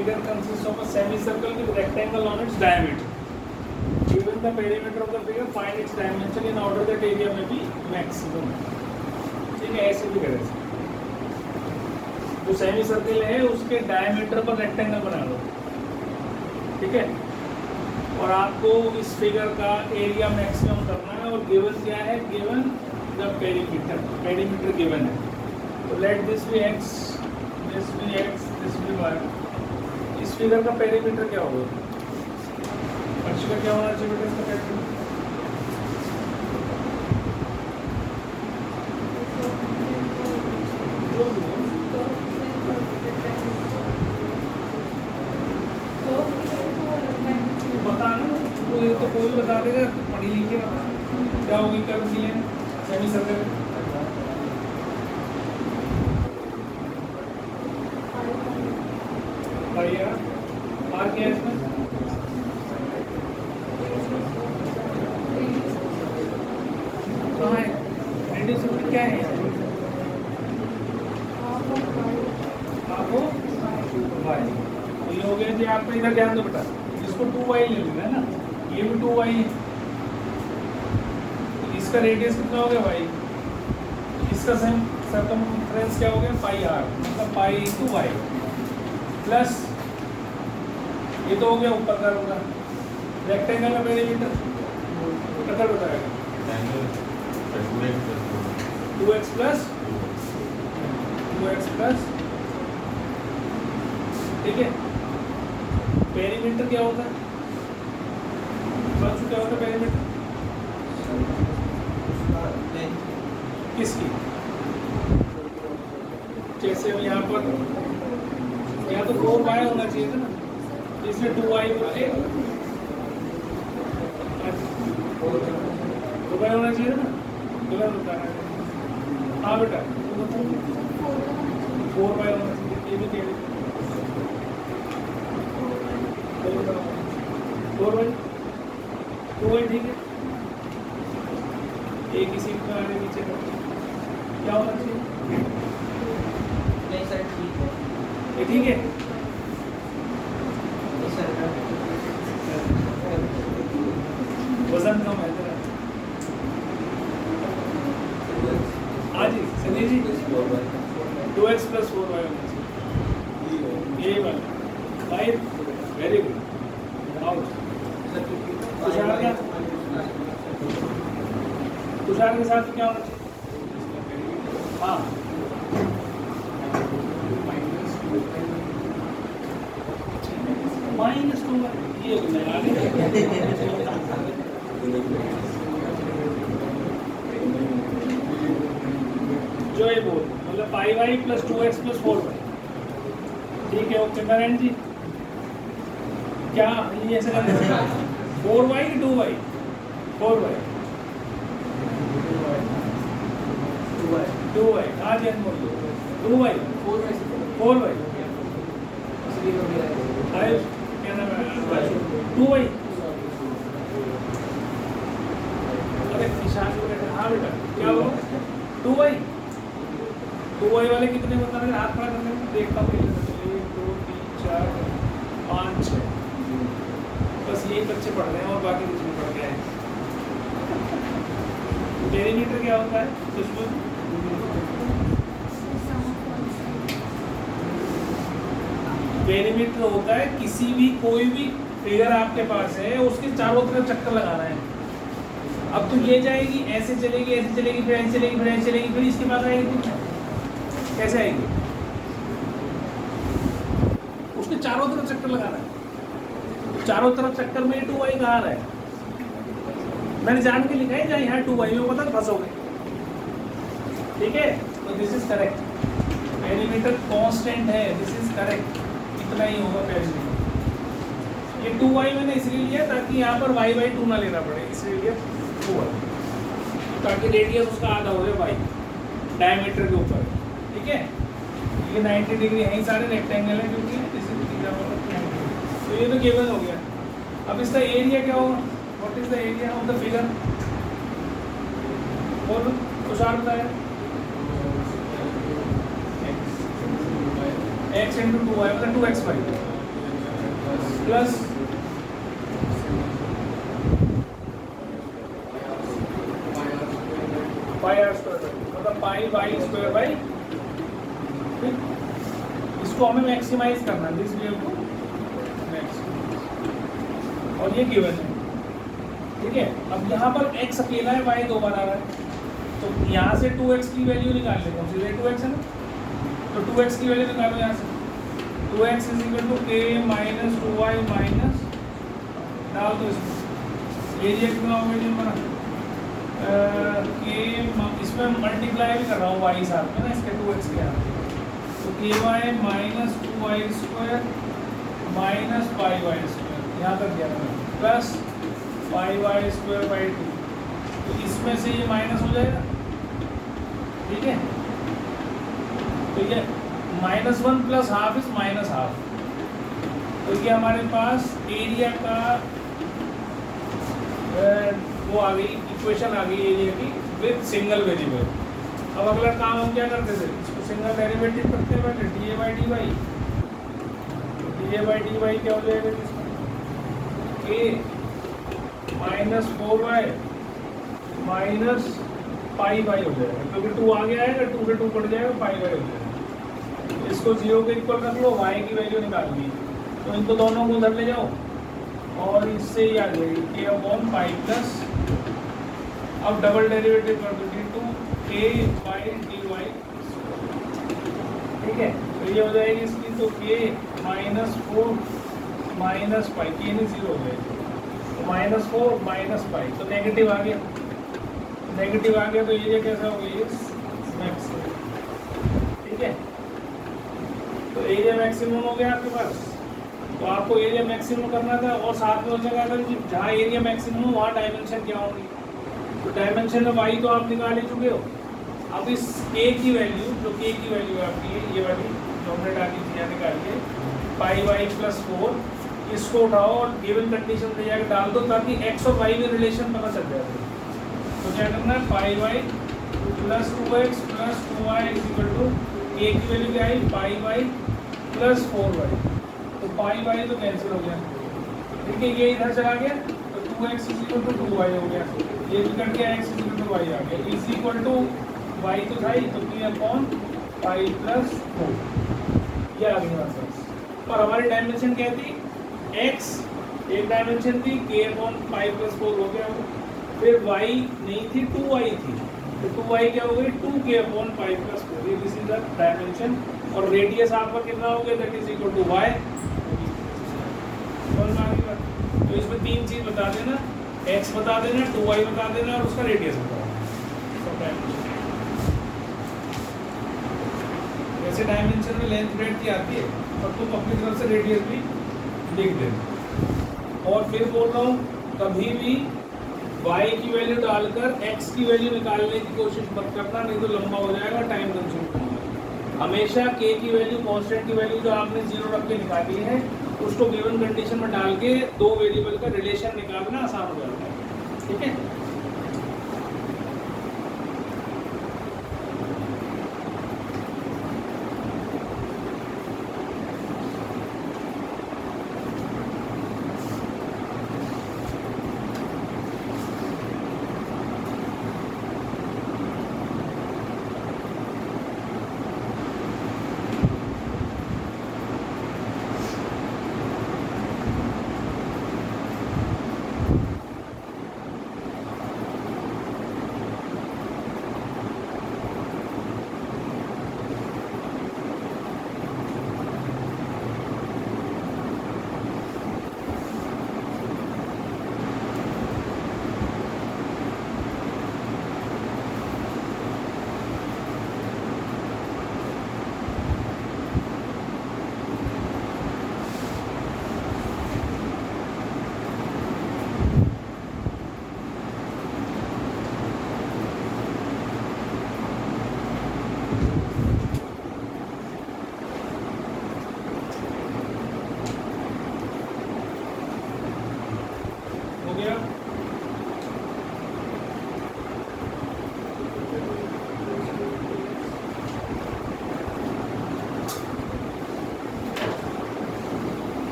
figure consists of a semicircle with rectangle on its diameter. Given the perimeter of the figure, find its dimension in order that area may be maximum. ठीक है, ऐसे भी करें। जो semi circle है उसके diameter पर rectangle बना लो, ठीक है, और आपको इस फिगर का एरिया मैक्सिमम करना है। और गिवन क्या है? Given the perimeter, perimeter given है। तो let this be x, this be x, this be y। इस फिगर का पेरीमीटर क्या होगा? पक्ष का क्या होना चाहिए बेटा इसका पेरीमीटर? तो कोई बता देगा, पढ़ी लिखिए क्या होगी कर्व की लेंथ सेमी सर्कल। आर क्या है इसमें? कहाँ है रेडियस क्या है? आपको वाई। तो ये हो गया जी आपका। इधर ध्यान दो बेटा, इसको 2y ले लेना है ना, ये भी 2y है। इसका रेडियस कितना हो गया y, इसका सर्कमफ्रेंस क्या हो गया पाई r, मतलब पाई इंटू y प्लस ये तो हो गया ऊपर का होगा रेक्टेंगल का पेरीमीटर कितना बताएगा? 2x प्लस ठीक है। पेरीमीटर क्या होता है? क्या होता है पेरीमीटर किसकी? जैसे हम यहाँ पर यहाँ तो 4y होना चाहिए था ना, इसमें 2y बोले 2y होना चाहिए था ना, गलत बता रहा है। हाँ बेटा 4y होना चाहिए, ये भी कह रहे 4y 2y ठीक है। एक इसी में आगे नीचे कर क्या होना चाहिए? नहीं सर ठीक है, ये ठीक है। नहीं सर वजन कम है तेरा। हाँ जी सनी जी 2x प्लस 4y होना चाहिए, ये वाला 5। Very good. आउट तुषार के साथ क्या होना चाहिए? हाँ -2 ये जो ये बोल मतलब पाई y plus 2x plus 4y। ठीक है ओके नारायण जी, क्या ये ऐसे करना है? 4y 2y 4y 2y हाँ जी अनमोल 2y 4y आयुष क्या नाम है? 2y। अरे निशान को कहते हैं। हाँ बेटा क्या होगा? 2y वाले कितने बता रहे? हाथ खड़ा करने में देखता हूँ 1 2 3 4 5 6 बस ये बच्चे पढ़ रहे हैं और बाकी कुछ नहीं पढ़ गए हैं। पेरीमीटर क्या होता है दुश्मन? पेरीमीटर होता है किसी भी कोई भी फिगर आपके पास है उसके चारों तरफ चक्कर लगाना है। अब तो ये जाएगी ऐसे चलेगी, ऐसे चलेगी, फिर ऐसे चलेगी, फिर ऐसे चलेगी, फिर इसके बाद आएगी कुछ कैसे आएगी? उसके चारों तरफ चक्कर लगाना है। चारों तरफ चक्कर में 2y कहाँ रहा है? मैंने जान के लिखा है जहाँ यहाँ 2y में पता फंसोगे। ठीक है तो this is correct. Perimeter constant है, दिस इज करेक्ट। इतना ही होगा पेरीमीटर। ये 2y मैंने इसलिए लिया ताकि यहाँ पर y/2 ना लेना पड़े, इसलिए लिया 2y ताकि रेडियस उसका आधा हो जाए y डायमीटर के ऊपर। ठीक है ये 90 डिग्री है, सारे रेक्टेंगल है क्योंकि तो ये तो गिवन हो गया। अब इसका एरिया क्या होगा? What is the area of the figure? और तुषार बताया x into 2y मतलब 2x5। Plus pi r square मतलब पाई वाई स्क्वायर बाई, इसको हमें मैक्सिमाइज करना है, दिस वेव को मैक्सिमाइज, और ये गिवन है। ठीक है, अब यहाँ पर x अकेला है, y 2 बार आ रहा है, तो यहाँ से 2x की वैल्यू निकाल लेते हैं, सीधे 2x है ना, तो 2x की वैल्यू निकालो यहाँ से, 2x is equal to k minus 2y minus, डाल दो इसमें, एरिया कितना होगा जी हमारा k, इसमें मल्टीप्लाई भी कर रहा हूँ y साथ में ना इसके 2x के यहाँ, तो ky minus 2y square minus pi y square यहाँ तक गया plus pi y square by 2, तो इसमें से ये माइनस हो जाएगा। ठीक है, तो ये -1 प्लस हाफ इज -हाफ, तो ये हमारे पास एरिया का वो आ गई, इक्वेशन आ गई एरिया की विद सिंगल वेरिएबल। अब अगला काम हम क्या करते थे, इसको सिंगल डेरिवेटिव करते हैं पहले, d a by d y, d a by d y क्या हो जाएगा a minus 4y minus pi y हो जाएगा, क्योंकि 2 आ गया है, 2 से 2 कट जाएगा, पाई वाई हो जाएगा। इसको 0 के इक्वल रख लो, y की वैल्यू निकाल ली, तो इनको दोनों को उधर ले जाओ और इससे ही आ जाएगी k अपॉन पाई प्लस, अब डबल डेरिवेटिव कर दो डी2 k बाई डी वाई। ठीक है, तो ये हो जाएगी इसकी, तो k minus 4 minus pi, k नहीं 0 हो जाएगी, -4 माइनस पाई, तो नेगेटिव आ गया, नेगेटिव आ गया, तो ये कैसा हो गया मैक्सिमम। ठीक है, तो एरिया मैक्सिमम हो गया आपके पास, तो आपको एरिया मैक्सिमम करना था, और साथ में हो जाएगा अगर जहाँ एरिया मैक्सिमम हो वहाँ डायमेंशन क्या होगी, तो डायमेंशन में वाई तो आप निकाल ही चुके हो। अब इस k की वैल्यू, जो k की वैल्यू है आपकी ये वाली जो हमने डाली थी निकाल के, पाई वाई प्लस 4, इसको उठाओ और गिवन कंडीशन में जाकर डाल दो, ताकि x और y में रिलेशन पता चल जाए। तो क्या करना है, pi y plus 2x plus 2y is equal to k की वैल्यू क्या आई, पाई वाई प्लस 4y, तो पाई वाई तो कैंसिल हो गया। ठीक है, ये इधर चला गया, तो 2x is equal to 2y हो गया, ये भी कट गया, x is equal to y आ गया, इज इक्वल टू y तो था ही, तो p अपॉन पाई प्लस 4, ये आ गई हमारे पास। और हमारी डायमेंशन क्या थी, x एक डायमेंशन थी, k अपॉन पाई प्लस 4 हो गया, फिर y नहीं थी, 2y थी, तो 2y क्या हो गई, 2k अपॉन पाई प्लस 4, ये दिस इज द डायमेंशन, और रेडियस आपका कितना हो गया, that is equal to y। तो इसमें 3 चीज बता देना, x बता देना, 2y बता देना, और उसका रेडियस बता देना। वैसे डायमेंशन में लेंथ ब्रेड्थ की आती है, और तुम अपनी तरफ से रेडियस भी लिख देना। और फिर बोल रहा हूँ, कभी भी y की वैल्यू डालकर x की वैल्यू निकालने की कोशिश मत करना, नहीं तो लंबा हो जाएगा, टाइम कंज्यूम। हमेशा k की वैल्यू, कांस्टेंट की वैल्यू जो आपने 0 रख के निकाली है, उसको गिवन कंडीशन में डाल के 2 वेरिएबल का रिलेशन निकालना आसान हो जाता है। ठीक है,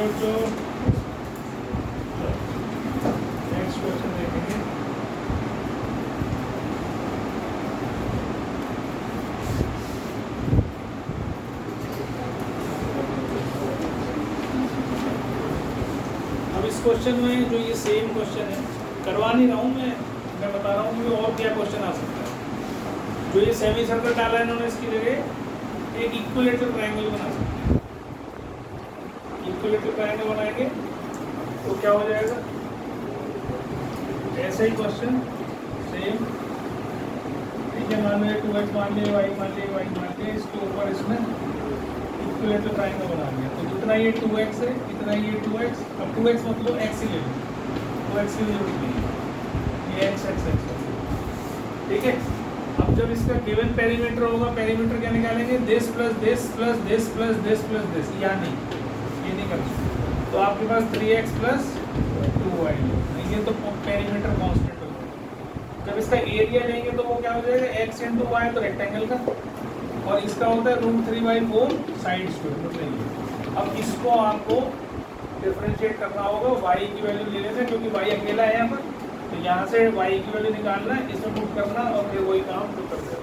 बच्चों, नेक्स्ट क्वेश्चन देखेंगे। अब इस क्वेश्चन में जो ये सेम क्वेश्चन है, करवा नहीं रहा हूँ मैं बता रहा हूँ कि और क्या क्वेश्चन आ सकता है। जो ये सेमी सर्कल डाला है इन्होंने, इसकी जगह एक इक्विलेटरल ट्रायंगल बना सकते हैं। इक्विलेटरल ट्रायंगल बनाएंगे तो क्या हो जाएगा, ऐसा ही क्वेश्चन सेम, ठीक है। मान लिया 2x मान लिया, y मान लिया, y मान लिया, इसके ऊपर इसमें इक्विलेटरल ट्रायंगल बना लिया। तो जितना ये 2x है, इतना ये 2x, अब 2x मतलब x ही ले लो, 2x की जरूरत नहीं है, ये x, ठीक है। अब जब इसका गिवन पेरीमीटर होगा, पेरीमीटर क्या निकालेंगे, this plus this plus this plus this plus this, या नहीं, ये नहीं कर सकते। तो आपके पास 3x प्लस 2y, ये तो पेरीमीटर कांस्टेंट होगा। जब इसका एरिया लेंगे तो वो क्या हो जाएगा, x इंटू वाई, तो रेक्टेंगल का, और इसका होता है √3/4 साइड स्क्वायर। अब इसको आपको डिफरेंशिएट करना होगा, y की वैल्यू ले लेना, क्योंकि y अकेला है यहाँ पर, तो यहाँ से y की वैल्यू निकालना है, इसमें पुट करना, और फिर वही काम फिर कर देना,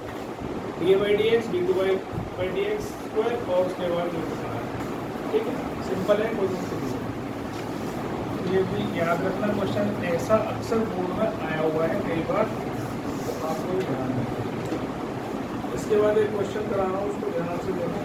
d/dx d2/dx स्क्वायर, और उसके बाद ठीक है, सिंपल है, कोई मुश्किल नहीं। ये भी याद रखना, क्वेश्चन ऐसा अक्सर बोर्ड में आया हुआ है कई बार, तो आपको ध्यान रखना। इसके बाद एक क्वेश्चन करा रहा हूँ, उसको ध्यान से देखो।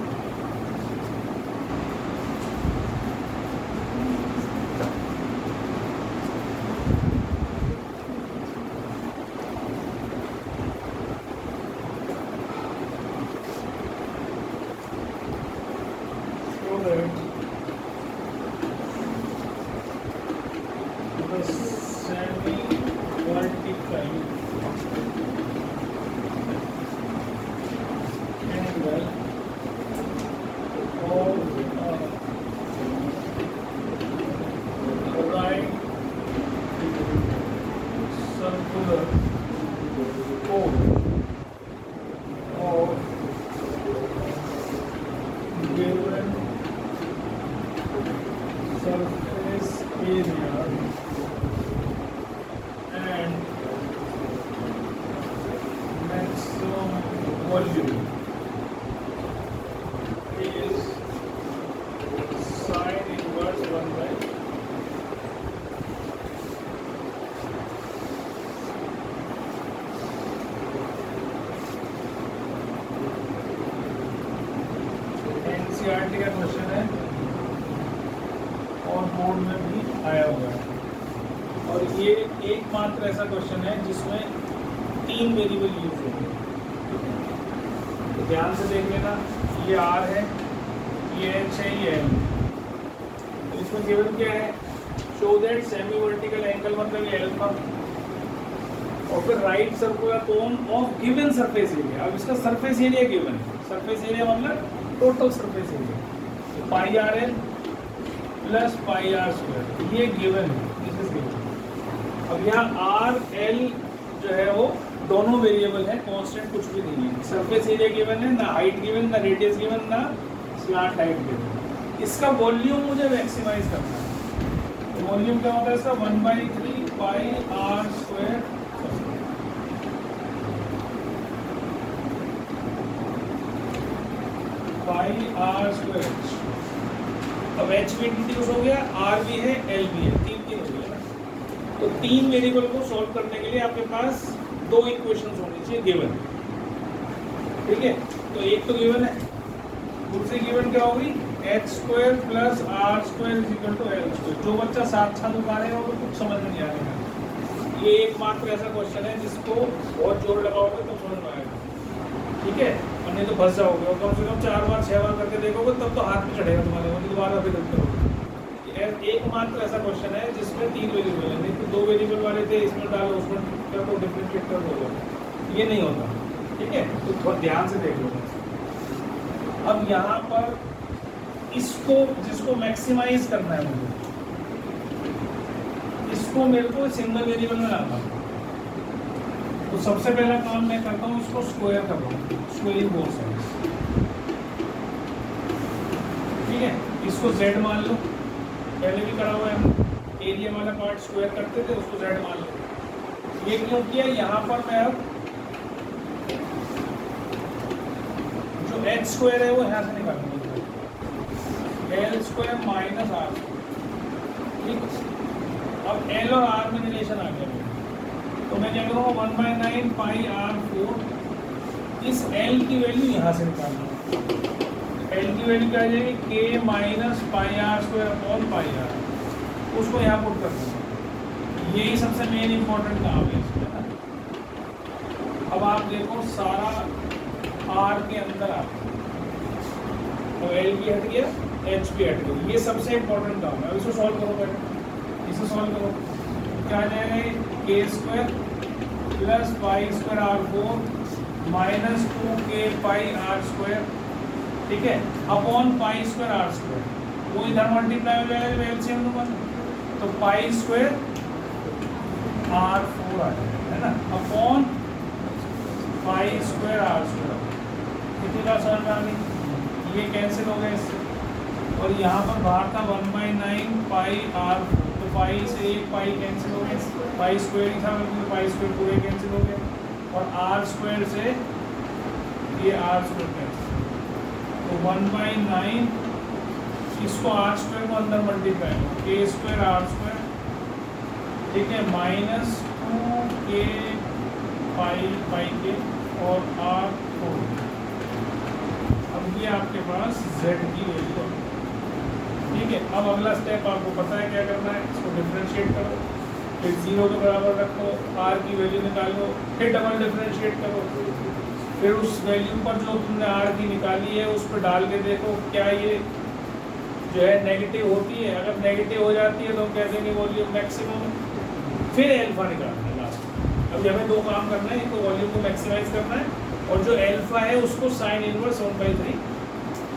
एनसीईआरटी का क्वेश्चन है और बोर्ड में भी आया हुआ है, और ये एकमात्र ऐसा क्वेश्चन है जिसमें 3 वेरिएबल यूज होंगे। तो ध्यान से देख लेना, ये r है, ये h है, ये l। तो इसमें गिवन क्या है, show that semi vertical angle, मतलब ये अल्फा, और फिर right circular cone of given surface area. अब इसका सरफेस एरिया गिवन है, सरफेस एरिया मतलब टोटल सरफेस एरिया, तो pi r l plus pi r square, ये गिवन है, दिस इज गिवन। अब यहाँ आर एल जो है वो दोनों वेरिएबल है, कांस्टेंट कुछ भी नहीं है। सरफेस एरिया गिवन है, ना हाइट गिवन, ना रेडियस गिवन, ना स्लैंट हाइट गिवन। इसका वॉल्यूम मुझे मैक्सिमाइज करना है। तो वॉल्यूम क्या होता है इसका, 1/3 pi r square, pi r square. अब एच भी इंट्रोड्यूस हो गया, आर भी है, एल भी है, 3 हो गया ना। तो 3 वेरिएबल को सॉल्व करने के लिए आपके पास 2 इक्वेशंस होनी चाहिए गिवन, ठीक है। तो एक तो गिवन है, दूसरी गिवन क्या होगी, h square plus r square is equal to l square. जो बच्चा साथ साथ उतारेगा वो कुछ समझ में नहीं आएगा। ये एकमात्र ऐसा क्वेश्चन है जिसको बहुत जोर लगाओगे तो समझ में आएगा, ठीक है, और नहीं तो फंस जाओगे। और कम से कम 4 बार 6 बार करके देखोगे तब तो हाथ में चढ़ेगा तुम्हारे, वो दोबारा फिर करोगे। एकमात्र ऐसा क्वेश्चन है जिसमें 3 वेरिएबल है, नहीं तो 2 वेरिएबल वाले थे, इसमें डालो उसमें कर दो, डिफरेंशिएट कर दो, ये नहीं होता, ठीक है। तो थोड़ा ध्यान से देख लो। अब यहाँ पर इसको जिसको मैक्सिमाइज करना है मुझे, इसको मेरे को सिंगल वेरिएबल में लाना है। तो सबसे पहला काम मैं करता हूँ, इसको स्क्वायर कर रहा हूँ, स्क्वायरिंग बोथ साइड्स, ठीक है। इसको z मान लो, पहले भी करा हुआ है, एरिया वाला पार्ट स्क्वायर करते थे उसको z मान लेते। ये क्यों किया, यहाँ पर मैं अब जो h स्क्वायर है वो यहाँ से निकालूंगा, l स्क्वायर माइनस r, ठीक। अब l और r में रिलेशन आ गया, तो मैं क्या करूँगा 1/9 पाई r4, इस l की वैल्यू यहाँ से निकालना है। l की वैल्यू क्या आ जाएगी, k minus pi r square upon pi r, उसको यहाँ पुट कर दूँगा। यही सबसे मेन इम्पोर्टेंट काम है इसमें ना। अब आप देखो सारा r के अंदर आ, तो l भी हट गया, h भी हट गया, ये सबसे इम्पोर्टेंट काम है। अब इसको सॉल्व करो पहले, इसे सॉल्व करो, क्या आ जाएगा, k square plus pi square r4 minus 2k pi r square, ठीक है, upon pi square r square, वो इधर मल्टीप्लाई हो जाएगा एलसीएम नंबर, तो पाई स्क्वायर r4 आ जाएगा, है ना, upon pi square r square. कितनी बार समझ में आ गई, ये कैंसिल हो गया इससे, और यहाँ पर बाहर था 1/9 पाई आर, तो पाई से एक पाई कैंसिल हो गया, पाई स्क्वायर ही था, मतलब पाई स्क्वायर पूरे कैंसिल हो गए, और आर स्क्वायर से ये आर स्क्वायर कैंसिल, तो 1/9, इसको आर स्क्वायर को अंदर मल्टीप्लाई हो, के स्क्वायर आर स्क्वायर, ठीक है, माइनस 2k पाई के और r4। अब ये आपके पास z की वैल्यू, ठीक है। अब अगला स्टेप आपको पता है क्या करना है, इसको डिफरेंशिएट करो, फिर 0 के बराबर रखो, r की वैल्यू निकालो, फिर डबल डिफरेंशिएट करो, फिर उस वैल्यू पर जो तुमने r की निकाली है उस पर डाल के देखो क्या ये जो है नेगेटिव होती है। अगर नेगेटिव हो जाती है तो हम कह देंगे वॉल्यूम मैक्सिमम है, फिर एल्फा निकालना है लास्ट। अब हमें दो काम करना है, एक तो वॉल्यूम को मैक्सिमाइज करना है और जो एल्फा है उसको साइन इनवर्स 1/3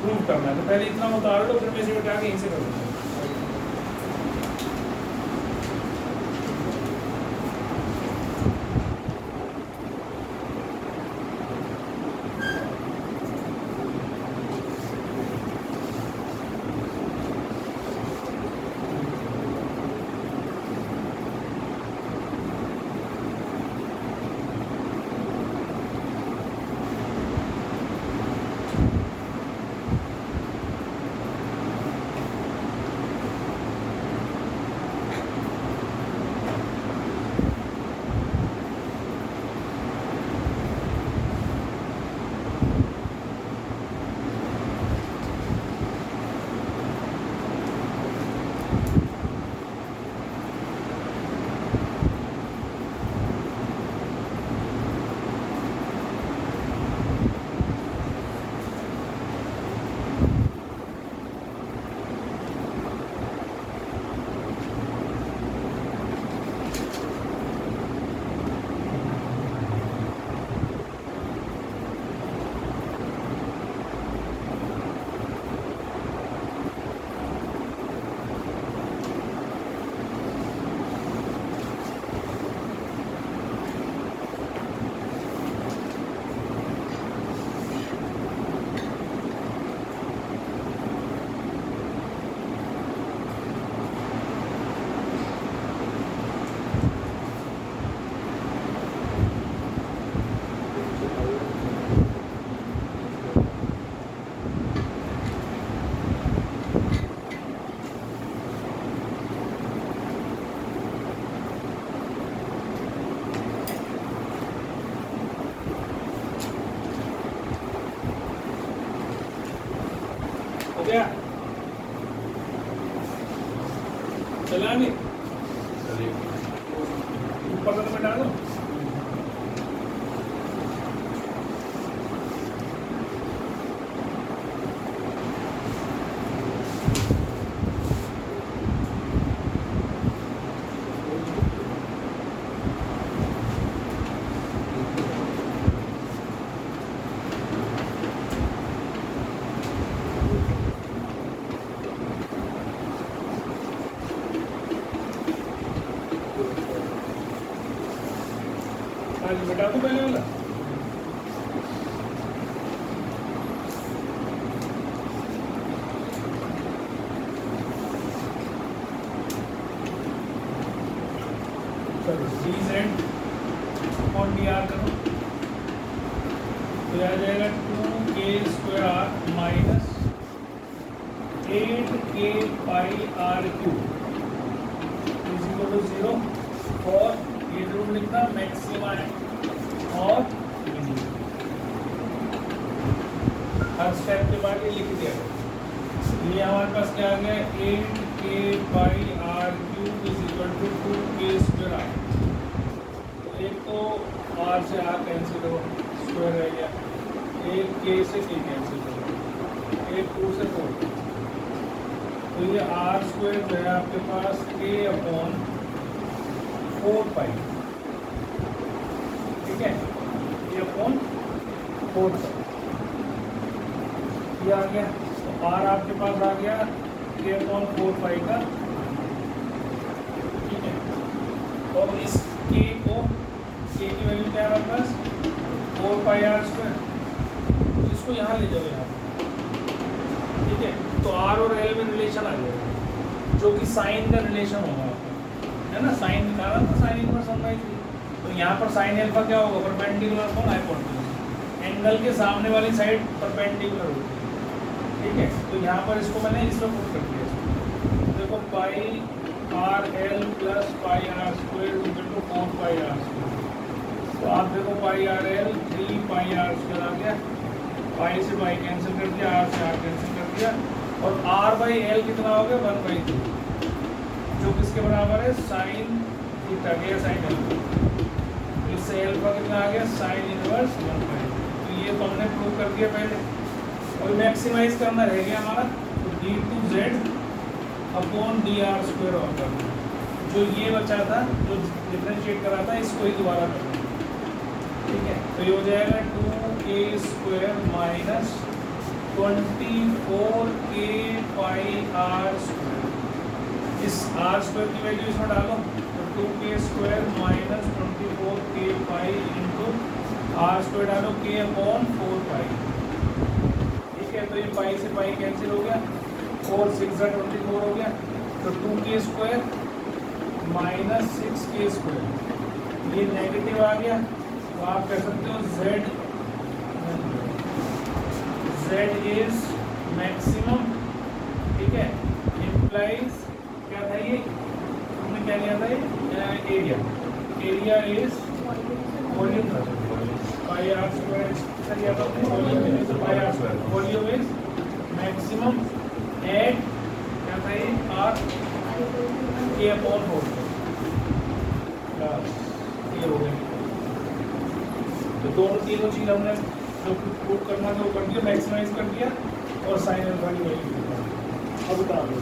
प्रूव करना है। तो पहले इतना उतार लो, फिर मैं इसे उठा के यहीं से करूँगा। हो गया, चला नहीं ऊपर तो मैं डालो। बेटा तो पहले वाला d z upon d r करो तो आ जाएगा 2k² r minus 8k pi r cube is equal to 0 और ये जरूर लिखना मैक्सिमा है और हर स्टेप के बाद ये लिख दिया ये हमारे पास क्या आ गया 8k pi r cube is equal to 2k² r तो एक तो r से r कैंसिल हो स्क्वायर रह गया एक k से k कैंसिल हो एक 2 से 4 तो ये r² जो है आपके पास k अपॉन 4 पाई ठीक है ये अपॉन 4 पाई ये आ गया तो r आपके पास आ गया k अपॉन 4 पाई का ठीक है और इस k को k की वैल्यू क्या है हमारे पास 4 पाई r² इसको यहाँ ले जाओ यहाँ ठीक है तो r और l में रिलेशन आ जाएगा जो कि साइन का रिलेशन होगा है ना साइन निकाला था साइन इनवर्स बनवाई थी तो यहाँ पर साइन अल्फा क्या होगा परपेंडिकुलर अपॉन हाइपोटेन्यूज एंगल के सामने वाली साइड परपेंडिकुलर होती है ठीक है तो यहाँ पर इसको मैंने इसमें पुट कर दिया देखो pi r l plus pi r square equal to 4 pi r square तो आप देखो pi r l 3 pi r square आ गया पाई से पाई कैंसिल कर दिया आर से आर कैंसिल कर दिया और आर बाई एल कितना हो गया 1/2 जो किसके बराबर है साइन थीटा के साइन एल्फा इससे एल्फा कितना आ गया साइन इनवर्स 1/2 तो ये तो हमने प्रूव कर दिया पहले और मैक्सिमाइज करना रह गया हमारा तो d2z अपॉन dr² होगा जो ये बचा था जो डिफरेंशिएट करा था इसको ही दोबारा करना ठीक है तो ये हो जाएगा 2k² माइनस 24k पाई r² इस r² की वैल्यू इसमें डालो तो 2k² minus 24k pi into r² डालो k अपॉन 4 पाई ठीक है तो ये पाई से पाई कैंसिल हो गया और 6 24 हो गया तो 2k² माइनस 6k² ये नेगेटिव आ गया तो आप कह सकते हो z इज मैक्सिमम ठीक है इम्प्लाइज क्या था ये हमने क्या लिया था ये एरिया इज वॉल्यूम था पाई आर स्क्वायर लिया था volume is pi r square volume is maximum at क्या था ये आर के अपॉन 4 ये हो गया तो दोनों तीनों चीज हमने जो प्रूव करना था वो कर दिया मैक्सिमाइज कर दिया और साइन अल्फा की वैल्यू अब बता दो